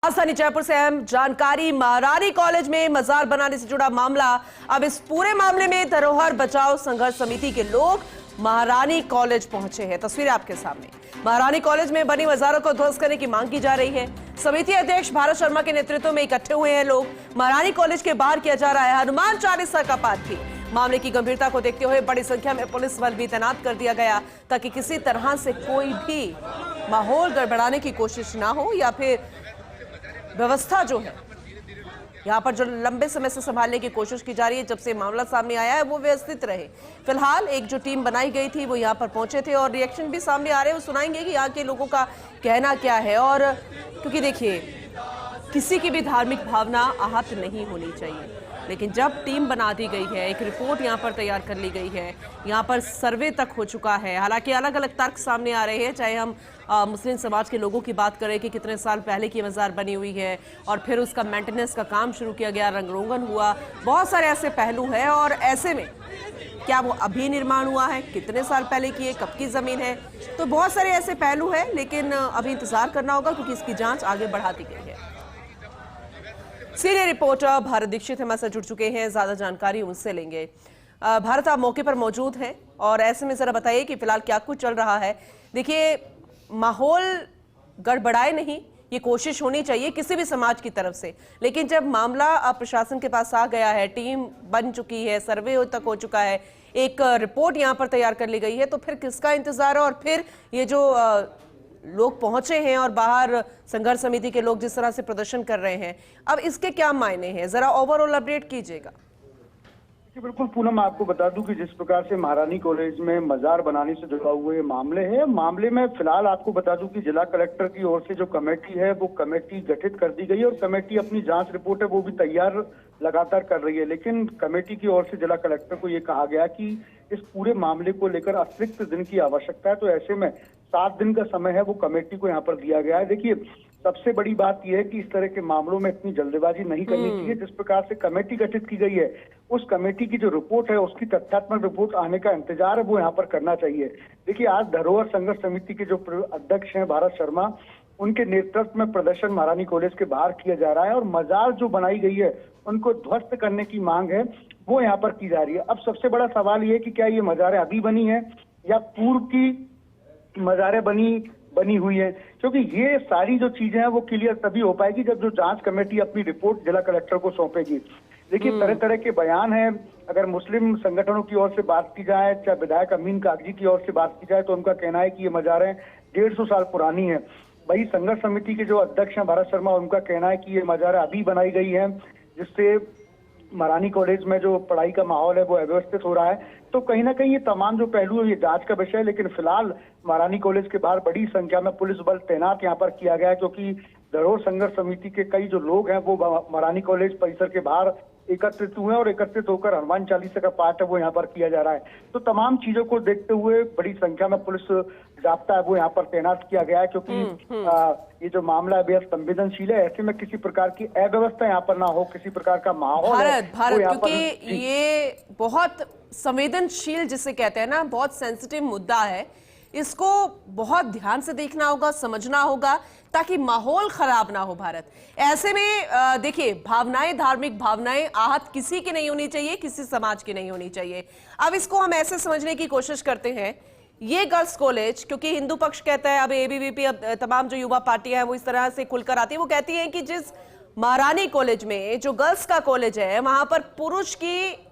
राजधानी जयपुर से अहम जानकारी। महारानी कॉलेज में मजार बनाने से जुड़ा मामला। अब इस पूरे मामले में धरोहर बचाओ संघर्ष समिति के लोग महारानी कॉलेज पहुंचे हैं। तस्वीरें आपके सामने। महारानी कॉलेज में बनी मजारों को ध्वस्त करने की मांग की जा रही है। समिति अध्यक्ष भारत शर्मा के नेतृत्व में इकट्ठे हुए हैं लोग। महारानी कॉलेज के बाहर किया जा रहा है हनुमान चालीसा का पाठ भी। मामले की गंभीरता को देखते हुए बड़ी संख्या में पुलिस बल भी तैनात कर दिया गया ताकि किसी तरह से कोई भी माहौल गड़बड़ाने की कोशिश ना हो या फिर व्यवस्था जो है यहाँ पर जो लंबे समय से संभालने की कोशिश की जा रही है, जब से मामला सामने आया है, वो व्यवस्थित रहे। फिलहाल एक जो टीम बनाई गई थी वो यहाँ पर पहुंचे थे और रिएक्शन भी सामने आ रहे हैं। वो सुनाएंगे कि यहाँ के लोगों का कहना क्या है। और क्योंकि देखिए, किसी की भी धार्मिक भावना आहत नहीं होनी चाहिए, लेकिन जब टीम बना दी गई है, एक रिपोर्ट यहाँ पर तैयार कर ली गई है, यहाँ पर सर्वे तक हो चुका है। हालांकि अलग अलग तर्क सामने आ रहे हैं, चाहे हम मुस्लिम समाज के लोगों की बात करें कि कितने साल पहले की मज़ार बनी हुई है और फिर उसका मेंटेनेंस का काम शुरू किया गया, रंग रोगन हुआ, बहुत सारे ऐसे पहलू हैं। और ऐसे में क्या वो अभी निर्माण हुआ है, कितने साल पहले की है, कब की ज़मीन है, तो बहुत सारे ऐसे पहलू हैं। लेकिन अभी इंतज़ार करना होगा क्योंकि इसकी जाँच आगे बढ़ा दी गई है। सीनियर रिपोर्टर भारत दीक्षित हमारे साथ जुड़ चुके हैं, ज्यादा जानकारी उनसे लेंगे। भारत, आप मौके पर मौजूद हैं और ऐसे में जरा बताइए कि फिलहाल क्या कुछ चल रहा है। देखिए, माहौल गड़बड़ाए नहीं, ये कोशिश होनी चाहिए किसी भी समाज की तरफ से, लेकिन जब मामला प्रशासन के पास आ गया है, टीम बन चुकी है, सर्वे तक हो चुका है, एक रिपोर्ट यहाँ पर तैयार कर ली गई है, तो फिर किसका इंतजार है। और फिर ये जो लोग पहुंचे हैं और बाहर संघर्ष समिति के लोग जिस तरह से प्रदर्शन कर रहे हैं, अब इसके क्या मायने हैं, जरा ओवरऑल अपडेट कीजिएगा। बिल्कुल पूनम, आपको बता दूं कि जिस प्रकार से महारानी कॉलेज में मजार बनाने से जुड़ा हुआ ये मामले में फिलहाल आपको बता दूं कि जिला कलेक्टर की ओर से जो कमेटी है वो कमेटी गठित कर दी गई है और कमेटी अपनी जांच रिपोर्ट है वो भी तैयार लगातार कर रही है। लेकिन कमेटी की ओर से जिला कलेक्टर को ये कहा गया कि इस पूरे मामले को लेकर अतिरिक्त दिन की आवश्यकता है, तो ऐसे में 7 दिन का समय है वो कमेटी को यहाँ पर दिया गया है। देखिए, सबसे बड़ी बात यह है कि इस तरह के मामलों में इतनी जल्दबाजी नहीं करनी चाहिए। जिस प्रकार से कमेटी गठित की गई है, उस कमेटी की जो रिपोर्ट है उसकी तथ्यात्मक रिपोर्ट आने का इंतजार है वो यहाँ पर करना चाहिए। देखिए, आज धरोहर संघर्ष समिति के जो अध्यक्ष हैं भारत शर्मा, उनके नेतृत्व में प्रदर्शन महारानी कॉलेज के बाहर किया जा रहा है और मजार जो बनाई गई है उनको ध्वस्त करने की मांग है वो यहाँ पर की जा रही है। अब सबसे बड़ा सवाल ये है कि क्या ये मजारें अभी बनी है या पूर्व की मजारें बनी हुई है, क्योंकि ये सारी जो चीजें हैं वो क्लियर तभी हो पाएगी जब जो जांच कमेटी अपनी रिपोर्ट जिला कलेक्टर को सौंपेगी। देखिए, तरह तरह के बयान हैं। अगर मुस्लिम संगठनों की ओर से बात की जाए, चाहे विधायक अमीन कागजी की ओर से बात की जाए, तो उनका कहना है कि ये मजारें 150 साल पुरानी है। वही संघर्ष समिति के जो अध्यक्ष हैं भारत शर्मा, उनका कहना है कि ये मजारें अभी बनाई गई है, जिससे महारानी कॉलेज में जो पढ़ाई का माहौल है वो अव्यवस्थित हो रहा है। तो कहीं ना कहीं ये तमाम जो पहलू है ये जांच का विषय है। लेकिन फिलहाल महारानी कॉलेज के बाहर बड़ी संख्या में पुलिस बल तैनात यहाँ पर किया गया है, क्योंकि धरोहर संघर्ष समिति के कई जो लोग हैं वो महारानी कॉलेज परिसर के बाहर एकत्रित हुए हैं और एकत्रित होकर हनुमान चालीसा का पाठ है वो यहाँ पर किया जा रहा है। तो तमाम चीजों को देखते हुए बड़ी संख्या में पुलिस जाब्ता है वो यहाँ पर तैनात किया गया है, क्योंकि ये जो मामला है बेहद संवेदनशील है। ऐसे में किसी प्रकार की अव्यवस्था यहाँ पर ना हो, किसी प्रकार का माहौल भारत क्योंकि ये बहुत संवेदनशील जिसे कहते हैं ना, बहुत सेंसिटिव मुद्दा है, इसको बहुत ध्यान से देखना होगा, समझना होगा ताकि माहौल खराब ना हो। भारत, ऐसे में देखिए, भावनाएं, धार्मिक भावनाएं आहत किसी की नहीं होनी चाहिए, किसी समाज की नहीं होनी चाहिए। अब इसको हम ऐसे समझने की कोशिश करते हैं, ये गर्ल्स कॉलेज, क्योंकि हिंदू पक्ष कहता है, अब एबीवीपी, अब तमाम जो युवा पार्टियां हैं वो इस तरह से खुलकर आती है, वो कहती हैं कि जिस महारानी कॉलेज में जो गर्ल्स का कॉलेज है वहां पर पुरुष की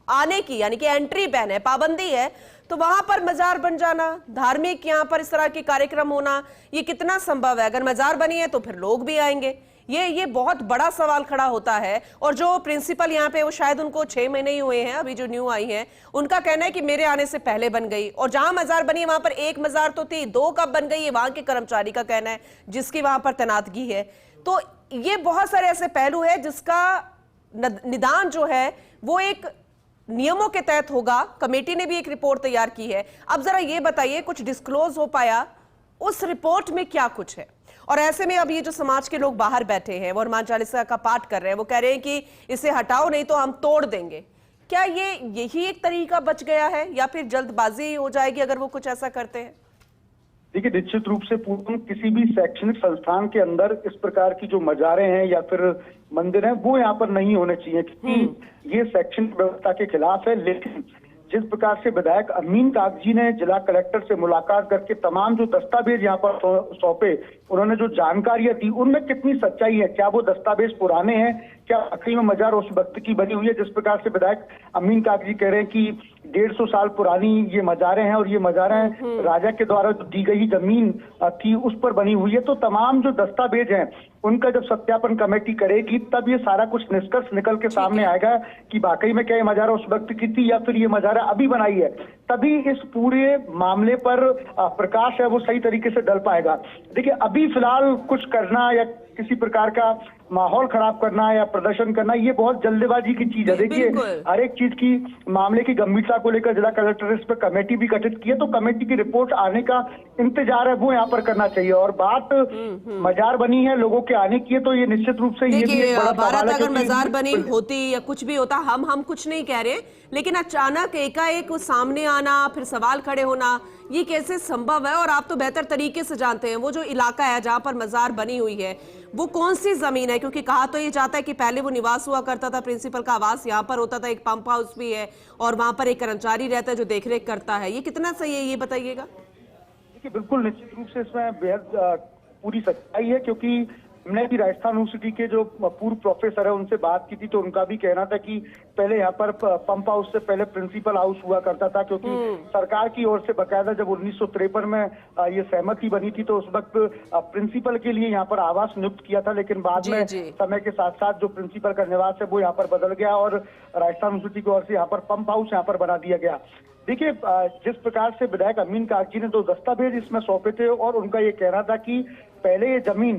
आने की यानी कि एंट्री बैन है, पाबंदी है, तो वहां पर मजार बन जाना, धार्मिक यहाँ पर इस तरह के कार्यक्रम होना, ये कितना संभव है। अगर मजार बनी है तो फिर लोग भी आएंगे, ये बहुत बड़ा सवाल खड़ा होता है। और जो प्रिंसिपल यहाँ पे, वो शायद उनको 6 महीने ही हुए हैं, अभी जो न्यू आई हैं, उनका कहना है कि मेरे आने से पहले बन गई। और जहां मजार बनी है वहां पर एक मजार तो थी, 2 कब बन गई, ये वहां के कर्मचारी का कहना है जिसकी वहां पर तैनातगी है। तो ये बहुत सारे ऐसे पहलू है जिसका निदान जो है वो एक नियमों के तहत होगा। कमेटी ने भी एक रिपोर्ट तैयार की है। अब जरा ये बताइए, कुछ डिस्क्लोज हो पाया उस रिपोर्ट में, क्या कुछ है? और ऐसे में अब ये जो समाज के लोग बाहर बैठे हैं वो हनुमान चालीसा का पाठ कर रहे हैं, वो कह रहे हैं कि इसे हटाओ नहीं तो हम तोड़ देंगे। क्या यही एक तरीका बच गया है या फिर जल्दबाजी हो जाएगी अगर वो कुछ ऐसा करते हैं? देखिए, निश्चित रूप से पूर्ण किसी भी शैक्षणिक संस्थान के अंदर इस प्रकार की जो मजारें हैं या फिर मंदिर हैं वो यहाँ पर नहीं होने चाहिए, क्योंकि ये शैक्षणिक व्यवस्था के खिलाफ है। लेकिन जिस प्रकार से विधायक अमीन कागजी ने जिला कलेक्टर से मुलाकात करके तमाम जो दस्तावेज यहाँ पर सौंपे, उन्होंने जो जानकारियां दी, उनमें कितनी सच्चाई है, क्या वो दस्तावेज पुराने हैं, क्या वाकई में मजार उस वक्त की बनी हुई है जिस प्रकार से विधायक अमीन कागजी कह रहे हैं कि 150 साल पुरानी ये मजारें हैं और ये मजारें राजा के द्वारा जो दी गई जमीन थी उस पर बनी हुई है। तो तमाम जो दस्तावेज हैं उनका जब सत्यापन कमेटी करेगी तब ये सारा कुछ निष्कर्ष निकल के सामने आएगा कि वाकई में क्या ये मजारा उस वक्त की थी या फिर ये मजारा अभी बनाई है। तभी इस पूरे मामले पर प्रकाश है वो सही तरीके से डल पाएगा। देखिए, अभी फिलहाल कुछ करना या किसी प्रकार का माहौल खराब करना या प्रदर्शन करना ये बहुत जल्दबाजी की चीज है। देखिए, हर एक चीज की मामले की गंभीरता को लेकर जिला कलेक्टर ने इस पर कमेटी भी गठित की है, तो कमेटी की रिपोर्ट आने का इंतजार है वो यहाँ पर करना चाहिए। और बात मजार बनी है, लोगों के आने की है, तो ये निश्चित रूप से ये भी एक बड़ा सवाल है। अगर मजार बनी होती या कुछ भी होता, हम कुछ नहीं कह रहे, लेकिन अचानक एकाएक सामने आना, फिर सवाल खड़े होना, ये कैसे संभव है? और आप तो बेहतर तरीके से जानते हैं वो जो इलाका है जहां पर मजार बनी हुई है वो कौन सी जमीन है, क्योंकि कहा तो ये जाता है कि पहले वो निवास हुआ करता था, प्रिंसिपल का आवास यहाँ पर होता था, एक पंप हाउस भी है और वहां पर एक कर्मचारी रहता है जो देखरेख करता है। ये कितना सही है, ये बताइएगा। देखिए, बिल्कुल निश्चित रूप से इसमें बेहद पूरी सच्चाई है, क्योंकि हमने भी राजस्थान यूनिवर्सिटी के जो पूर्व प्रोफेसर है उनसे बात की थी, तो उनका भी कहना था कि पहले यहाँ पर पंप हाउस से पहले प्रिंसिपल हाउस हुआ करता था, क्योंकि सरकार की ओर से बकायदा जब 1953 में ये सहमति बनी थी तो उस वक्त प्रिंसिपल के लिए यहाँ पर आवास नियुक्त किया था। लेकिन बाद में समय के साथ साथ जो प्रिंसिपल का निवास है वो यहाँ पर बदल गया और राजस्थान यूनिवर्सिटी की ओर से यहाँ पर पंप हाउस यहाँ पर बना दिया गया। देखिए, जिस प्रकार से विधायक अमीन कागजी ने 2 दस्तावेज इसमें सौंपे थे और उनका ये कहना था कि पहले ये जमीन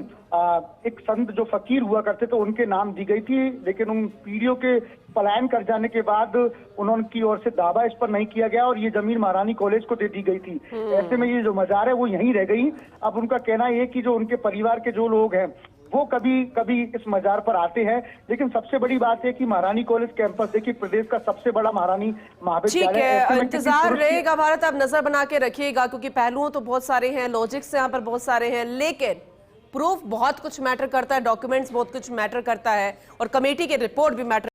एक संत जो फकीर हुआ करते थे उनके नाम दी गई थी, लेकिन उन पीढ़ियों के पलायन कर जाने के बाद उनकी ओर से दावा इस पर नहीं किया गया और ये जमीन महारानी कॉलेज को दे दी गई थी। ऐसे में ये जो मजार है वो यहीं रह गई। अब उनका कहना ये कि जो उनके परिवार के जो लोग हैं वो कभी कभी इस मजार पर आते हैं, लेकिन सबसे बड़ी बात है कि महारानी कॉलेज कैंपस देखिए प्रदेश का सबसे बड़ा महारानी महाविद्यालय है। इंतजार रहेगा भारत, आप नजर बना के रखिएगा, क्योंकि पहलुओं तो बहुत सारे हैं, लॉजिक्स यहाँ पर बहुत सारे हैं, लेकिन प्रूफ बहुत कुछ मैटर करता है, डॉक्यूमेंट्स बहुत कुछ मैटर करता है और कमेटी की रिपोर्ट भी मैटर